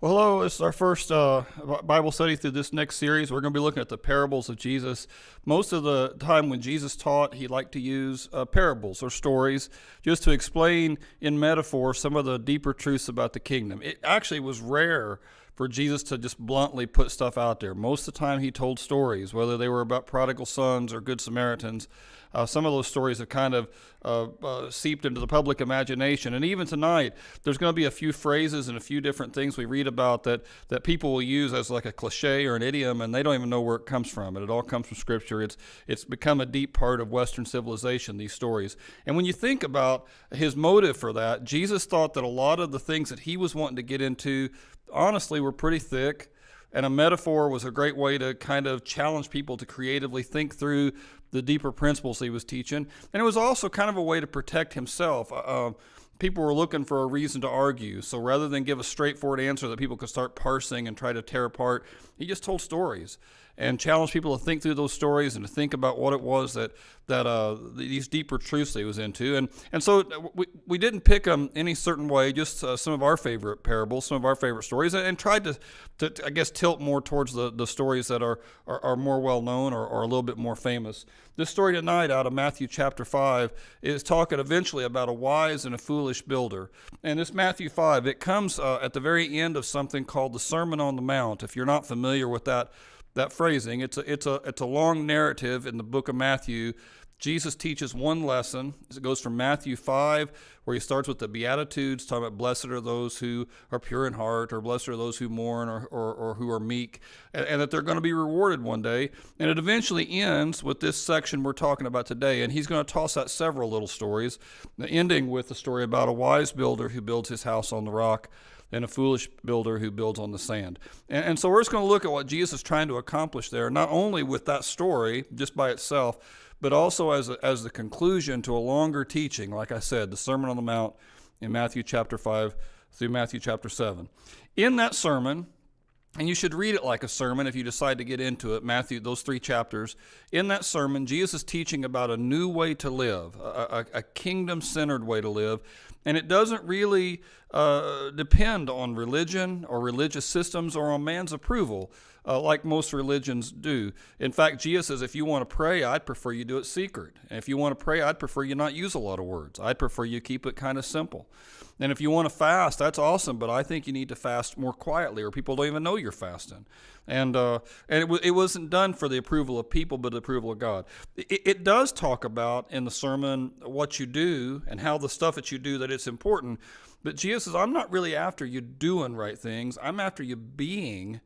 Well, hello. This is our first Bible study through this next series. We're going to be looking at the parables of Jesus. Most of the time when Jesus taught, he liked to use parables or stories just to explain in metaphor some of the deeper truths about the kingdom. It actually was rare for Jesus to just bluntly put stuff out there. Most of the time he told stories, whether they were about prodigal sons or good Samaritans. Some of those stories have kind of seeped into the public imagination. And even tonight, there's going to be a few phrases and a few different things we read about that people will use as like a cliche or an idiom, and they don't even know where it comes from. And it all comes from Scripture. It's become a deep part of Western civilization, these stories. And when you think about his motive for that, Jesus thought that a lot of the things that he was wanting to get into, honestly, were pretty thick. And a metaphor was a great way to kind of challenge people to creatively think through the deeper principles he was teaching. And it was also kind of a way to protect himself. People were looking for a reason to argue. So rather than give a straightforward answer that people could start parsing and try to tear apart, he just told stories and challenged people to think through those stories and to think about what it was that these deeper truths he was into. And so we didn't pick them any certain way, just some of our favorite parables, some of our favorite stories, and tried to I guess, tilt more towards the stories that are more well-known or a little bit more famous. This story tonight out of Matthew chapter 5 is talking eventually about a wise and a foolish builder. And this Matthew 5, it comes at the very end of something called the Sermon on the Mount. If you're not familiar with that phrasing, it's a long narrative in the book of Matthew. Jesus teaches one lesson. It goes from Matthew 5, where he starts with the Beatitudes, talking about blessed are those who are pure in heart, or blessed are those who mourn, or who are meek, and that they're going to be rewarded one day. And it eventually ends with this section we're talking about today. And he's going to toss out several little stories, ending with the story about a wise builder who builds his house on the rock and a foolish builder who builds on the sand. And so we're just going to look at what Jesus is trying to accomplish there, not only with that story just by itself, but also as the conclusion to a longer teaching, like I said, the Sermon on the Mount in Matthew chapter 5 through Matthew chapter 7. In that sermon, and you should read it like a sermon if you decide to get into it, Matthew, those 3 chapters. In that sermon, Jesus is teaching about a new way to live, a kingdom-centered way to live. And it doesn't really depend on religion or religious systems or on man's approval like most religions do. In fact, Jesus says, if you want to pray, I'd prefer you do it secret. And if you want to pray, I'd prefer you not use a lot of words. I'd prefer you keep it kind of simple. And if you want to fast, that's awesome, but I think you need to fast more quietly or people don't even know you're fasting. And it wasn't done for the approval of people, but the approval of God. It does talk about in the sermon what you do and how the stuff that you do, that it's important. But Jesus says, I'm not really after you doing right things. I'm after you being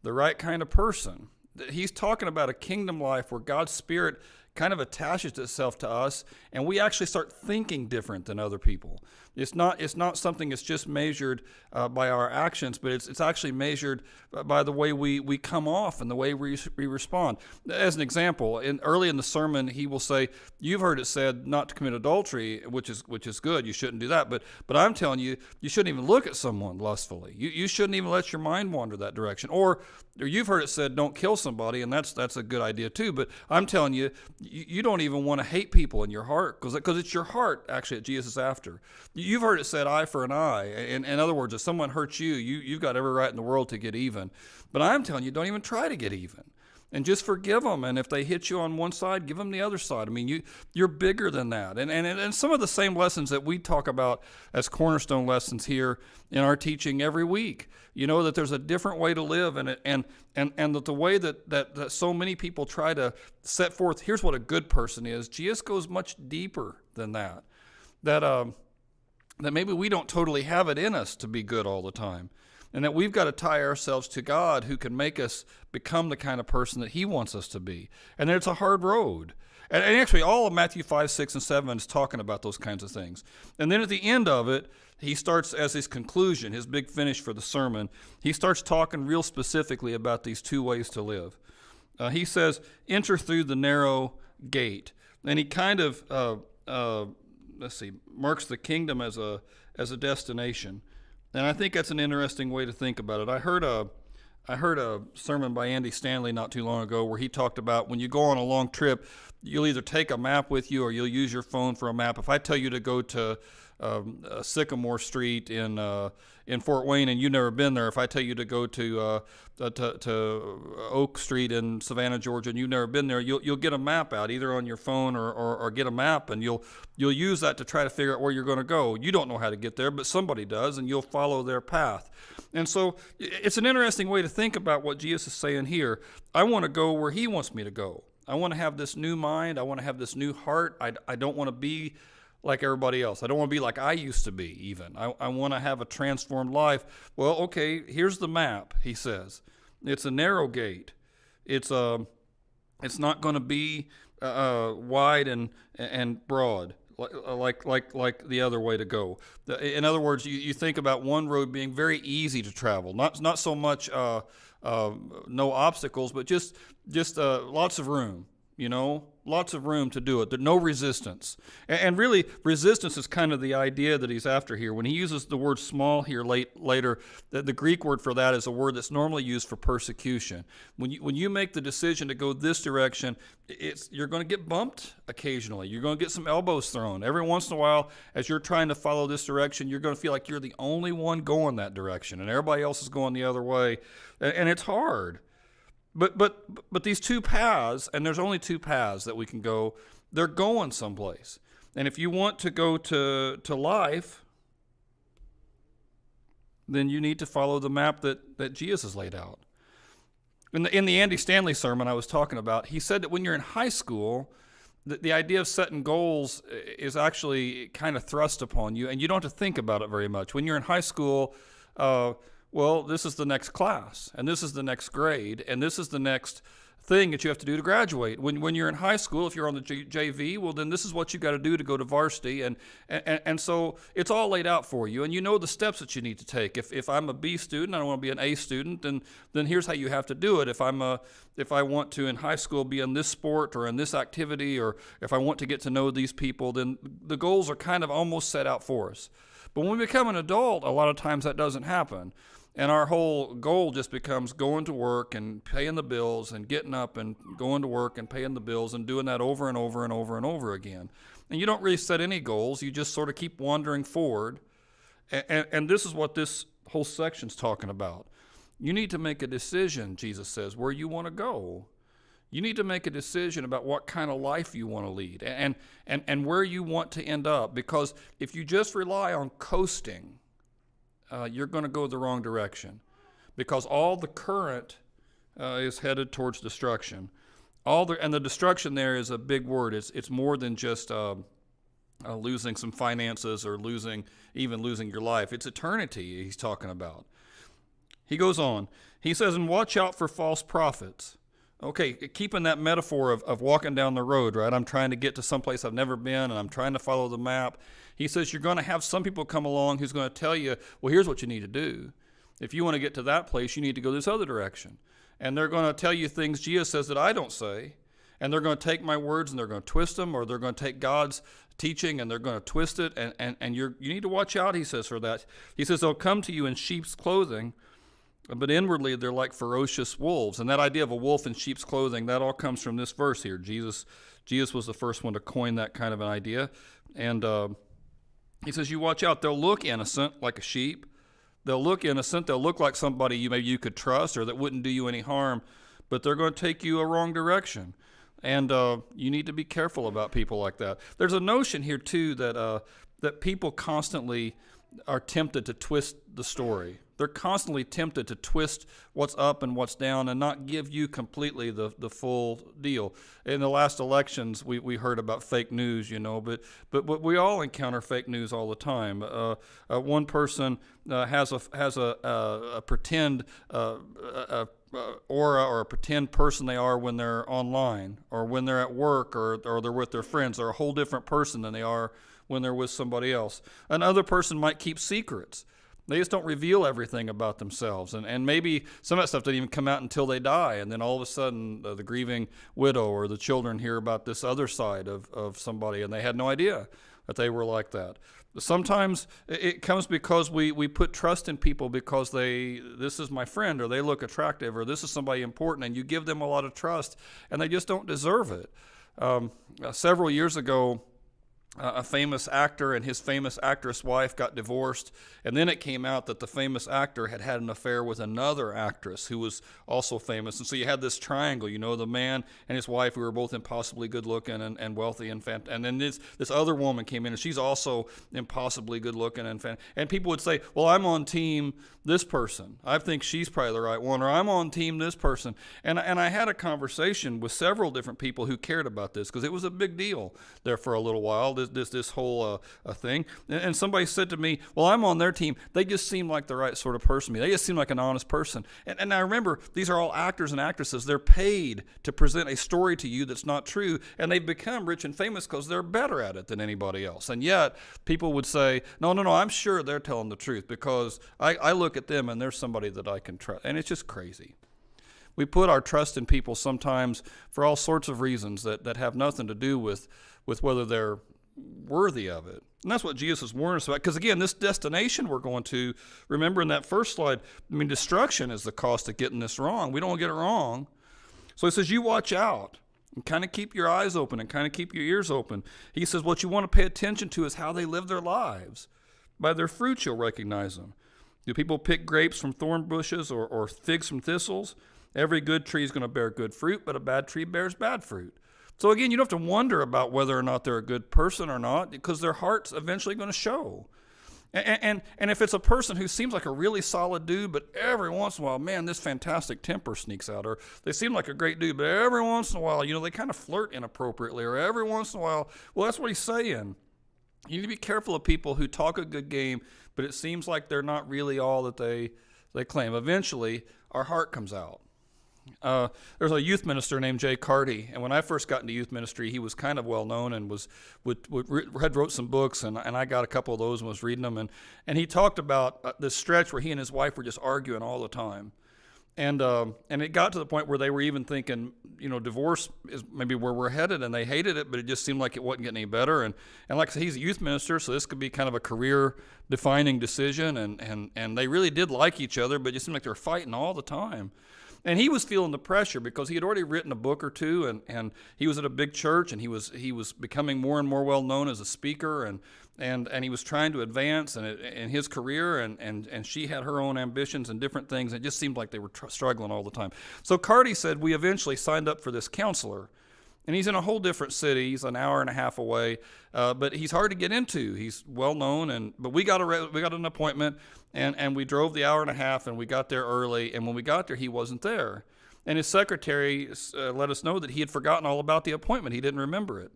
the right kind of person. He's talking about a kingdom life where God's Spirit kind of attaches itself to us, and we actually start thinking different than other people. It's not something that's just measured by our actions, but it's actually measured by the way we come off and the way we respond. As an example, early in the sermon, he will say, "You've heard it said not to commit adultery, which is good. You shouldn't do that. But I'm telling you, you shouldn't even look at someone lustfully. You shouldn't even let your mind wander that direction. Or you've heard it said, don't kill somebody, and that's a good idea too. But I'm telling you, you don't even want to hate people in your heart because it's your heart actually that Jesus is after. You've heard it said eye for an eye. In other words, if someone hurts you, you've got every right in the world to get even. But I'm telling you, don't even try to get even. And just forgive them. And if they hit you on one side, give them the other side. I mean, you're bigger than that. And some of the same lessons that we talk about as cornerstone lessons here in our teaching every week. You know, that there's a different way to live, and that the way that so many people try to set forth, here's what a good person is, Jesus goes much deeper than that. That maybe we don't totally have it in us to be good all the time. And that we've got to tie ourselves to God who can make us become the kind of person that he wants us to be. And that it's a hard road. And actually, all of Matthew 5, 6, and 7 is talking about those kinds of things. And then at the end of it, he starts, as his conclusion, his big finish for the sermon, he starts talking real specifically about these 2 ways to live. He says, enter through the narrow gate. And he kind of, marks the kingdom as a destination. And I think that's an interesting way to think about it. I heard a sermon by Andy Stanley not too long ago where he talked about when you go on a long trip, you'll either take a map with you or you'll use your phone for a map. If I tell you to go to Sycamore Street in Fort Wayne, and you've never been there, if I tell you to go to Oak Street in Savannah, Georgia, and you've never been there, you'll get a map out either on your phone or get a map, and you'll use that to try to figure out where you're going to go. You don't know how to get there, but somebody does, and you'll follow their path. And so it's an interesting way to think about what Jesus is saying here. I want to go where he wants me to go. I want to have this new mind. I want to have this new heart. I don't want to be like everybody else. I don't want to be like I used to be even. I want to have a transformed life. Well, okay, here's the map, he says. It's a narrow gate. It's not going to be wide and broad like the other way to go. In other words, you think about one road being very easy to travel, not so much no obstacles, but just lots of room. Lots of room to do it. There's no resistance. And really, resistance is kind of the idea that he's after here. When he uses the word small here later, the Greek word for that is a word that's normally used for persecution. When you make the decision to go this direction, you're going to get bumped occasionally. You're going to get some elbows thrown. Every once in a while, as you're trying to follow this direction, you're going to feel like you're the only one going that direction, and everybody else is going the other way. And it's hard. But these two paths, and there's only two paths that we can go, they're going someplace. And if you want to go to life, then you need to follow the map that Jesus has laid out. In the Andy Stanley sermon I was talking about, he said that when you're in high school, the idea of setting goals is actually kind of thrust upon you, and you don't have to think about it very much. When you're in high school, well, this is the next class, and this is the next grade, and this is the next thing that you have to do to graduate. When you're in high school, if you're on the JV, well, then this is what you got to do to go to varsity, and so it's all laid out for you, and you know the steps that you need to take. If I'm a B student, I don't want to be an A student, then here's how you have to do it. If I want to in high school be in this sport or in this activity, or if I want to get to know these people, then the goals are kind of almost set out for us. But when we become an adult, a lot of times that doesn't happen. And our whole goal just becomes going to work and paying the bills and getting up and going to work and paying the bills and doing that over and over and over and over again. And you don't really set any goals. You just sort of keep wandering forward. And this is what this whole section's talking about. You need to make a decision, Jesus says, where you want to go. You need to make a decision about what kind of life you want to lead and where you want to end up. Because if you just rely on coasting, you're going to go the wrong direction, because all the current is headed towards destruction. And the destruction there is a big word. It's more than just losing some finances or losing your life. It's eternity he's talking about. He goes on. He says, and watch out for false prophets. Okay, keeping that metaphor of walking down the road, right? I'm trying to get to someplace I've never been, and I'm trying to follow the map. He says you're going to have some people come along who's going to tell you, well, here's what you need to do. If you want to get to that place, you need to go this other direction. And they're going to tell you things Jesus says that I don't say, and they're going to take my words and they're going to twist them, or they're going to take God's teaching and they're going to twist it, and you need to watch out, he says, for that. He says they'll come to you in sheep's clothing, but inwardly they're like ferocious wolves. And that idea of a wolf in sheep's clothing, that all comes from this verse here. Jesus was the first one to coin that kind of an idea. And he says, you watch out. They'll look innocent like a sheep. They'll look innocent. They'll look like somebody maybe you could trust or that wouldn't do you any harm, but they're going to take you a wrong direction. And you need to be careful about people like that. There's a notion here, too, that people constantly are tempted to twist the story. They're constantly tempted to twist what's up and what's down and not give you completely the full deal. In the last elections, we heard about fake news, but we all encounter fake news all the time. One person has a pretend aura or a pretend person they are when they're online or when they're at work or they're with their friends. They're a whole different person than they are when they're with somebody else. Another person might keep secrets. They just don't reveal everything about themselves. And maybe some of that stuff doesn't even come out until they die. And then all of a sudden, the grieving widow or the children hear about this other side of somebody, and they had no idea that they were like that. Sometimes it comes because we put trust in people because this is my friend, or they look attractive, or this is somebody important, and you give them a lot of trust, and they just don't deserve it. Several years ago, a famous actor and his famous actress wife got divorced, and then it came out that the famous actor had had an affair with another actress who was also famous. And so you had this triangle, the man and his wife who were both impossibly good looking and wealthy, and then this other woman came in, and she's also impossibly good looking and people would say, well, I'm on team this person, I think she's probably the right one, or I'm on team this person. And I had a conversation with several different people who cared about this, because it was a big deal there for a little while, this whole thing. And somebody said to me, well, I'm on their team. They just seem like the right sort of person to me. They just seem like an honest person. And I remember, these are all actors and actresses. They're paid to present a story to you that's not true, and they've become rich and famous because they're better at it than anybody else. And yet people would say, no, I'm sure they're telling the truth, because I look at them and there's somebody that I can trust. And it's just crazy. We put our trust in people sometimes for all sorts of reasons that have nothing to do with whether they're worthy of it. And that's what Jesus is warning us about. Because again, this destination we're going to, remember in that first slide, destruction is the cost of getting this wrong. We don't want to get it wrong. So he says, you watch out and kind of keep your eyes open and kind of keep your ears open. He says, what you want to pay attention to is how they live their lives. By their fruits, you'll recognize them. Do people pick grapes from thorn bushes or figs from thistles? Every good tree is going to bear good fruit, but a bad tree bears bad fruit. So again, you don't have to wonder about whether or not they're a good person or not, because their heart's eventually going to show. And if it's a person who seems like a really solid dude, but every once in a while, man, this fantastic temper sneaks out, or they seem like a great dude, but every once in a while, they kind of flirt inappropriately, or every once in a while, well, that's what he's saying. You need to be careful of people who talk a good game, but it seems like they're not really all that they claim. Eventually, our heart comes out. There's a youth minister named Jay Carty, and when I first got into youth ministry, he was kind of well known and had wrote some books, and I got a couple of those and was reading them, and he talked about this stretch where he and his wife were just arguing all the time, and it got to the point where they were even thinking, divorce is maybe where we're headed, and they hated it, but it just seemed like it wasn't getting any better, and like I said, he's a youth minister, so this could be kind of a career-defining decision, and they really did like each other, but it just seemed like they were fighting all the time. And he was feeling the pressure because he had already written a book or two, and he was at a big church, and he was becoming more and more well known as a speaker, and he was trying to advance in his career, and she had her own ambitions and different things. It just seemed like they were struggling all the time. So Carty said, we eventually signed up for this counselor. And he's in a whole different city. He's an hour and a half away, but he's hard to get into. He's well known, but we got an appointment, and we drove the hour and a half, and we got there early. And when we got there, he wasn't there. And his secretary let us know that he had forgotten all about the appointment. He didn't remember it.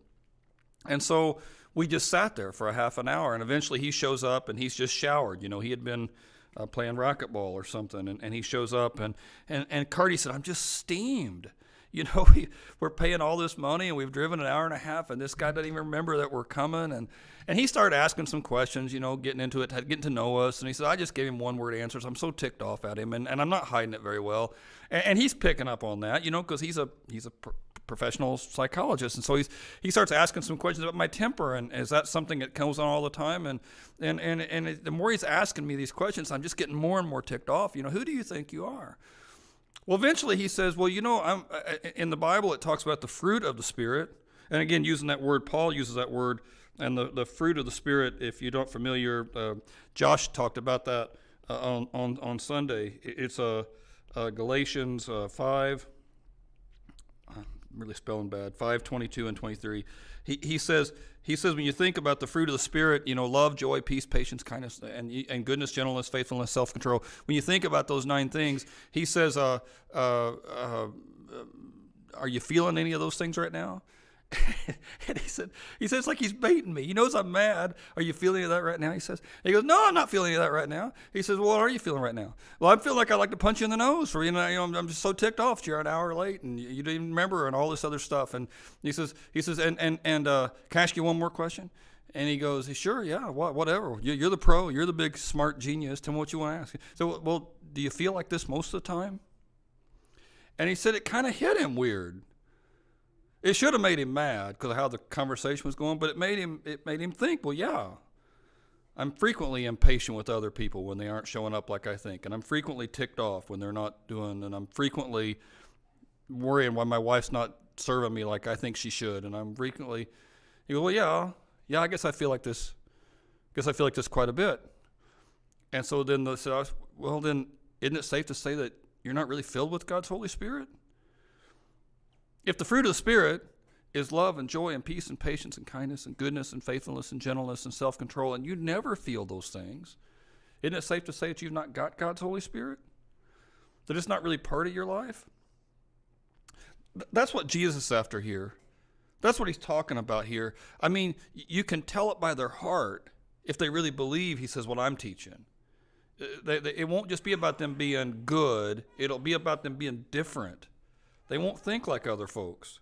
And so we just sat there for a half an hour, and eventually he shows up, and he's just showered. He had been playing racquetball or something, and he shows up, and Carty said, I'm just steamed. We're paying all this money, and we've driven an hour and a half, and this guy doesn't even remember that we're coming. And he started asking some questions, getting into it, getting to know us. And he said, I just gave him one-word answers. I'm so ticked off at him, and I'm not hiding it very well. And he's picking up on that, because he's a professional psychologist. And so he starts asking some questions about my temper, and is that something that comes on all the time? And the more he's asking me these questions, I'm just getting more and more ticked off. Who do you think you are? Well, eventually he says, well, in the Bible it talks about the fruit of the Spirit. And again, using that word, Paul uses that word. And the fruit of the Spirit, if you don't familiar, Josh talked about that on Sunday. It's Galatians 5. I'm really spelling bad. 5:22 and 23. He says when you think about the fruit of the Spirit, love, joy, peace, patience, kindness, and goodness, gentleness, faithfulness, self-control. When you think about those 9 things, he says, are you feeling any of those things right now? And he said it's like he's baiting me. He knows I'm mad. Are you feeling any of that right now? He goes, no, I'm not feeling any of that right now. He says, well, what are you feeling right now? Well, I feel like I'd like to punch you in the nose, or I'm just so ticked off. You're an hour late, and you didn't even remember, and all this other stuff. And he says, and can I ask you one more question? And he goes, sure, yeah, whatever. You're the pro. You're the big smart genius. Tell me what you want to ask. So, well, do you feel like this most of the time? And he said it kind of hit him weird. It should have made him mad because of how the conversation was going, but it made him think, well, yeah, I'm frequently impatient with other people when they aren't showing up like I think, and I'm frequently ticked off when they're not doing, and I'm frequently worrying why my wife's not serving me like I think she should, and I'm frequently, he goes, well, Yeah, I guess I feel like this. Guess I feel like this quite a bit. And so then they said, well, then isn't it safe to say that you're not really filled with God's Holy Spirit? If the fruit of the Spirit is love and joy and peace and patience and kindness and goodness and faithfulness and gentleness and self-control, and you never feel those things, isn't it safe to say that you've not got God's Holy Spirit? That it's not really part of your life? That's what Jesus is after here. That's what he's talking about here. I mean, you can tell it by their heart if they really believe, he says, what I'm teaching. It won't just be about them being good. It'll be about them being different. They won't think like other folks.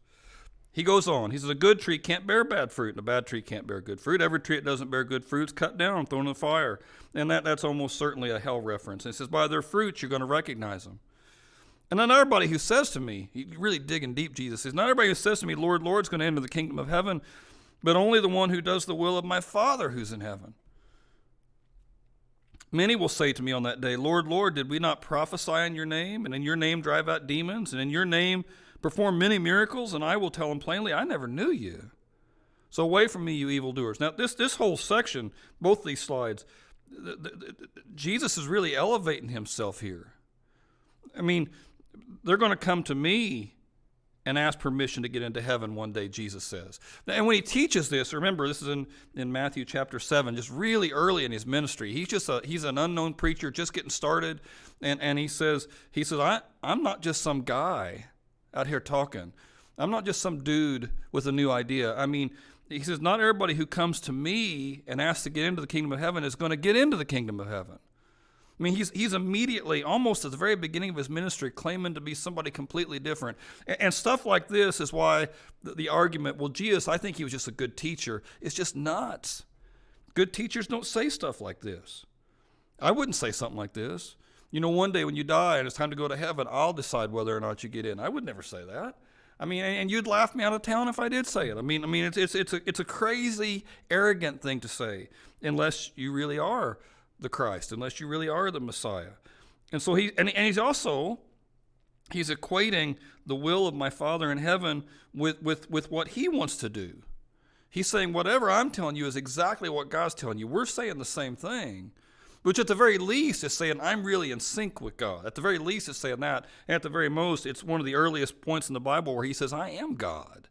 He goes on. He says, a good tree can't bear bad fruit, and a bad tree can't bear good fruit. Every tree that doesn't bear good fruit is cut down, thrown in the fire. And that's almost certainly a hell reference. And he says, by their fruits, you're going to recognize them. And not everybody who says to me, he's really digging deep, Jesus says, not everybody who says to me, Lord, Lord, is going to enter the kingdom of heaven, but only the one who does the will of my Father who's in heaven. Many will say to me on that day, Lord, Lord, did we not prophesy in your name, and in your name drive out demons, and in your name perform many miracles? And I will tell them plainly, I never knew you. So away from me, you evildoers. Now, this whole section, both these slides, Jesus is really elevating himself here. I mean, they're going to come to me and ask permission to get into heaven one day, Jesus says. And when he teaches this, remember, this is in Matthew chapter 7, just really early in his ministry. He's an unknown preacher just getting started. And he says, I'm not just some guy out here talking. I'm not just some dude with a new idea. I mean, he says, not everybody who comes to me and asks to get into the kingdom of heaven is going to get into the kingdom of heaven. I mean, he's immediately, almost at the very beginning of his ministry, claiming to be somebody completely different. And stuff like this is why the argument, well, Jesus, I think he was just a good teacher, is just nuts. Good teachers don't say stuff like this. I wouldn't say something like this. You know, one day when you die and it's time to go to heaven, I'll decide whether or not you get in. I would never say that. I mean, and you'd laugh me out of town if I did say it. I mean, it's a crazy, arrogant thing to say, unless you really are the Christ, unless you really are the Messiah. And so he's equating the will of my Father in heaven with what he wants to do. He's saying whatever I'm telling you is exactly what God's telling you. We're saying the same thing, which at the very least is saying I'm really in sync with God. At the very least it's saying that. And at the very most, it's one of the earliest points in the Bible where he says, I am God.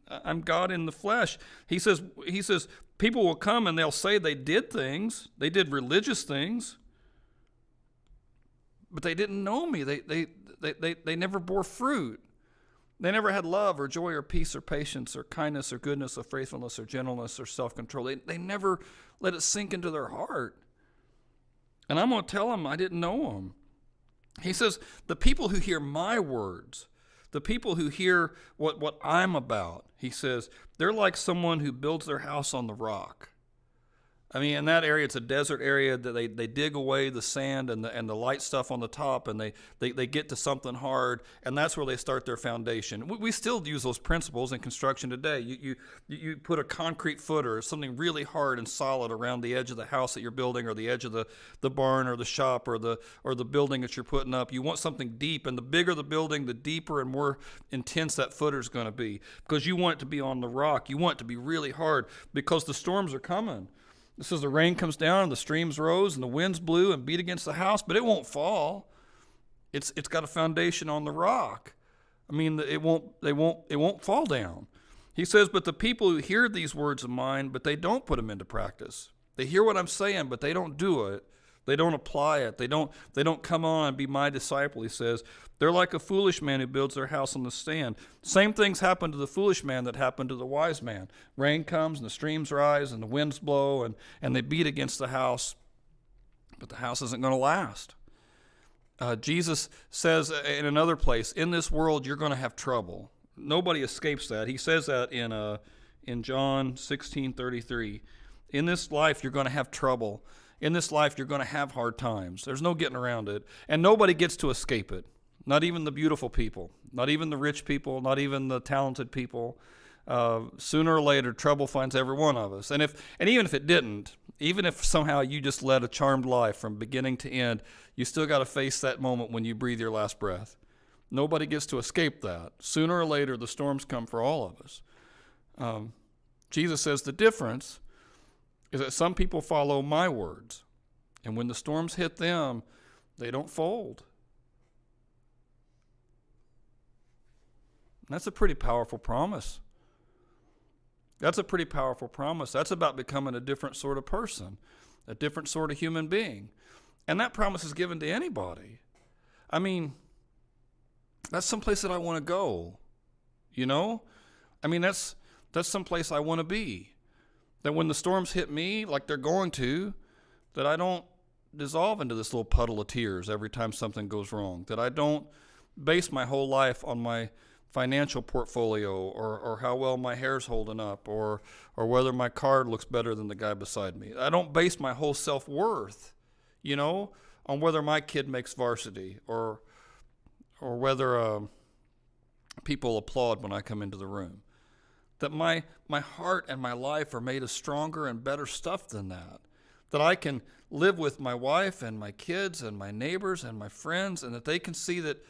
I'm God in the flesh. He says, people will come and they'll say they did things. They did religious things. But they didn't know me. They never bore fruit. They never had love or joy or peace or patience or kindness or goodness or faithfulness or gentleness or self-control. They never let it sink into their heart. And I'm going to tell them I didn't know them. He says, the people who hear my words, the people who hear what I'm about, he says, they're like someone who builds their house on the rock. I mean, in that area, it's a desert area that they dig away the sand and the light stuff on the top, and they get to something hard, and that's where they start their foundation. We still use those principles in construction today. You put a concrete footer, something really hard and solid around the edge of the house that you're building, or the edge of the barn or the shop or the building that you're putting up. You want something deep, and the bigger the building, the deeper and more intense that footer is going to be, because you want it to be on the rock. You want it to be really hard because the storms are coming. It says the rain comes down and the streams rose and the winds blew and beat against the house, but it won't fall. It's got a foundation on the rock. I mean, it won't fall down. He says, but the people who hear these words of mine, but they don't put them into practice. They hear what I'm saying, but they don't do it. They don't apply it. They don't come on and be my disciple, he says. They're like a foolish man who builds their house on the sand. Same things happen to the foolish man that happened to the wise man. Rain comes and the streams rise and the winds blow and they beat against the house, but the house isn't going to last. Jesus says in another place, in this world you're going to have trouble. Nobody escapes that. He says that in John 16:33. In this life you're going to have trouble. In this life you're going to have hard times. There's no getting around it. And nobody gets to escape it. Not even the beautiful people, not even the rich people, not even the talented people. Sooner or later, trouble finds every one of us. And even if it didn't, even if somehow you just led a charmed life from beginning to end, you still got to face that moment when you breathe your last breath. Nobody gets to escape that. Sooner or later, the storms come for all of us. Jesus says the difference is that some people follow my words, and when the storms hit them, they don't fold. And that's a pretty powerful promise. That's a pretty powerful promise. That's about becoming a different sort of person, a different sort of human being. And that promise is given to anybody. I mean, that's someplace that I want to go, you know? I mean, that's someplace I want to be. That when the storms hit me, like they're going to, that I don't dissolve into this little puddle of tears every time something goes wrong. That I don't base my whole life on my financial portfolio or how well my hair's holding up or whether my card looks better than the guy beside me. I don't base my whole self-worth, on whether my kid makes varsity or whether people applaud when I come into the room. That my heart and my life are made of stronger and better stuff than that. That I can live with my wife and my kids and my neighbors and my friends, and that they can see that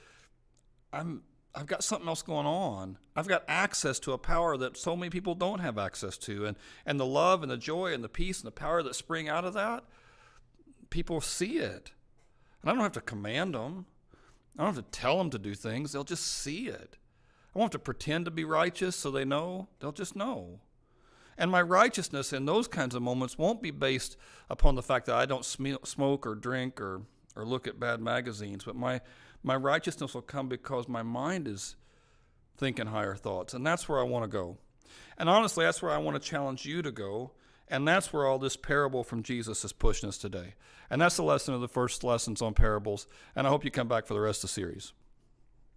I've got something else going on. I've got access to a power that so many people don't have access to. And the love and the joy and the peace and the power that spring out of that, people see it. And I don't have to command them. I don't have to tell them to do things. They'll just see it. I won't have to pretend to be righteous so they know. They'll just know. And my righteousness in those kinds of moments won't be based upon the fact that I don't smoke or drink or look at bad magazines, but my righteousness will come because my mind is thinking higher thoughts. And that's where I want to go. And honestly, that's where I want to challenge you to go. And that's where all this parable from Jesus is pushing us today. And that's the lesson of the first lessons on parables. And I hope you come back for the rest of the series.